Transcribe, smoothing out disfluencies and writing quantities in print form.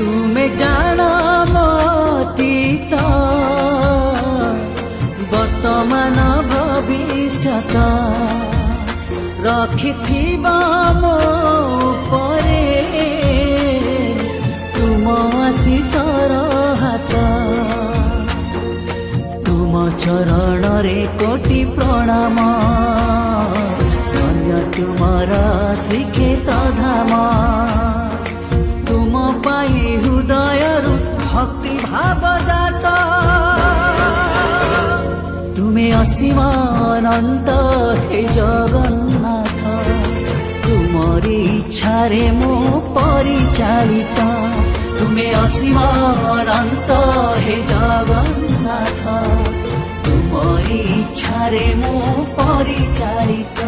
तुमे जान मतीत वर्तमान भविष्यत रखिथिबा मो परे तुम आशीषर हाथ तुम चरण रे कोटि प्रणाम धन्य तुमर श्रीक्षेत धाम तुम पाई हृदयरु भक्ति भाव जात तुमे असीम अनंत हे जगन्नाथ तुमरी इच्छा रे मो परिचालित तुमे असीम अनंत हे जगन्नाथ तुमरी इच्छा रे मो परिचालित।